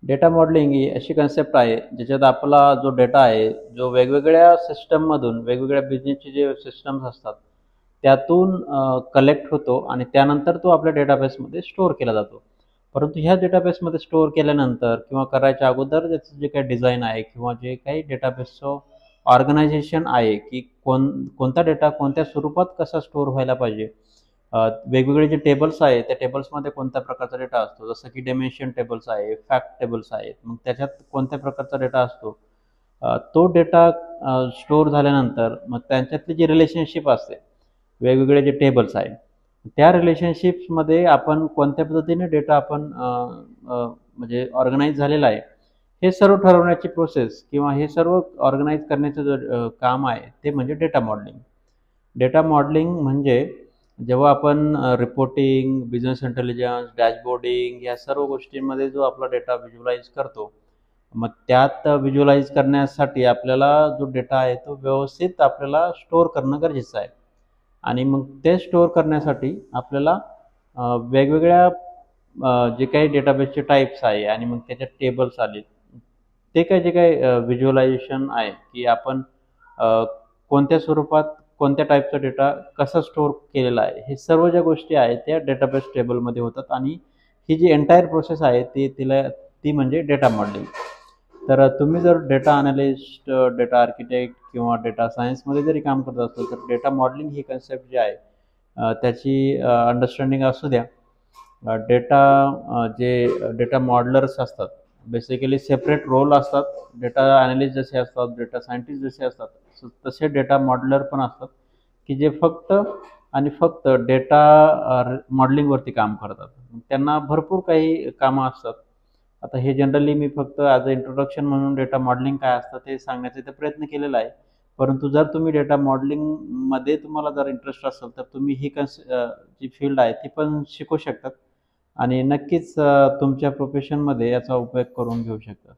Data modelling ही अशी concept आहे ज्याच्यात आपला जो डेटा आहे जो वेगवेगळ्या सिस्टममधून वेगवेगळ्या बिझनेसचे जे सिस्टम्स असतात त्यातून कलेक्ट होतो आणि त्यानंतर तो आपल्या डेटाबेसमध्ये स्टोअर केला जातो. परंतु ह्या डेटाबेसमध्ये स्टोअर केल्यानंतर किंवा करायच्या अगोदर त्याचं जे काही डिझाइन आहे किंवा जे काही डेटाबेसचं ऑर्गनायझेशन आहे की कोणता डेटा कोणत्या स्वरूपात कसा स्टोअर व्हायला पाहिजे. वेगवेगळे जे टेबल्स आहेत त्या टेबल्समध्ये कोणत्या प्रकारचा डेटा असतो, जसं की डिमेन्शन टेबल्स आहे, फॅक्ट टेबल्स आहेत. मग त्याच्यात कोणत्या प्रकारचा डेटा असतो, तो डेटा स्टोअर झाल्यानंतर मग त्यांच्यातली जी रिलेशनशिप असते, वेगवेगळे जे टेबल्स आहेत, त्या रिलेशनशिप्समध्ये आपण कोणत्या पद्धतीने डेटा आपण म्हणजे ऑर्गनाइज झालेला आहे, हे सर्व ठरवण्याची प्रोसेस किंवा हे सर्व ऑर्गनाइज करण्याचं जे काम आहे ते म्हणजे डेटा मॉडेलिंग. डेटा मॉडेलिंग म्हणजे जेव्हा आपण रिपोर्टिंग, बिझनेस इंटेलिजन्स, डॅशबोर्डिंग या सर्व गोष्टींमध्ये जो आपला डेटा व्हिज्युअलाइज करतो, मग त्यात व्हिज्युअलाइज करण्यासाठी आपल्याला जो डेटा आहे तो व्यवस्थित आपल्याला स्टोअर करणं गरजेचं आहे. आणि मग ते स्टोअर करण्यासाठी आपल्याला वेगवेगळ्या जे काही डेटाबेसचे टाईप्स आहे आणि मग त्याच्यात टेबल्स आले, ते काय जे काही व्हिज्युअलायझेशन आहे की आपण अ, कोणत्या स्वरूपात कोणत्या टाईपचा डेटा कसा स्टोअर केलेला आहे, हे सर्व ज्या गोष्टी आहेत त्या डेटाबेस टेबलमध्ये होतात आणि ही जी एंटायर प्रोसेस आहे ती म्हणजे डेटा मॉडेलिंग. तर तुम्ही जर डेटा अनालिस्ट, डेटा आर्किटेक्ट किंवा डेटा सायन्समध्ये जरी काम करत असाल तर डेटा मॉडेलिंग ही कन्सेप्ट जी आहे त्याची अंडरस्टँडिंग असू द्या. डेटा जे डेटा मॉडेलर्स असतात, बेसिकली सेपरेट रोल असतात. डेटा ॲनालिस्ट जसे असतात, डेटा सायंटिस्ट जसे असतात, तसे डेटा मॉडेलर पण असतात की जे फक्त आणि फक्त डेटा मॉडेलिंगवरती काम करतात. त्यांना भरपूर काही कामं असतात. आता हे जनरली मी फक्त ॲज अ इंट्रोडक्शन म्हणून डेटा मॉडेलिंग काय असतं ते सांगण्याचा इथे प्रयत्न केलेला आहे. परंतु जर तुम्ही डेटा मॉडेलिंगमध्ये तुम्हाला जर इंटरेस्ट असेल तर तुम्ही ही जी फील्ड आहे ती पण शिकू शकतात आणि नक्कीच तुमच्या प्रोफेशनमध्ये याचा उपयोग करून घेऊ शकता.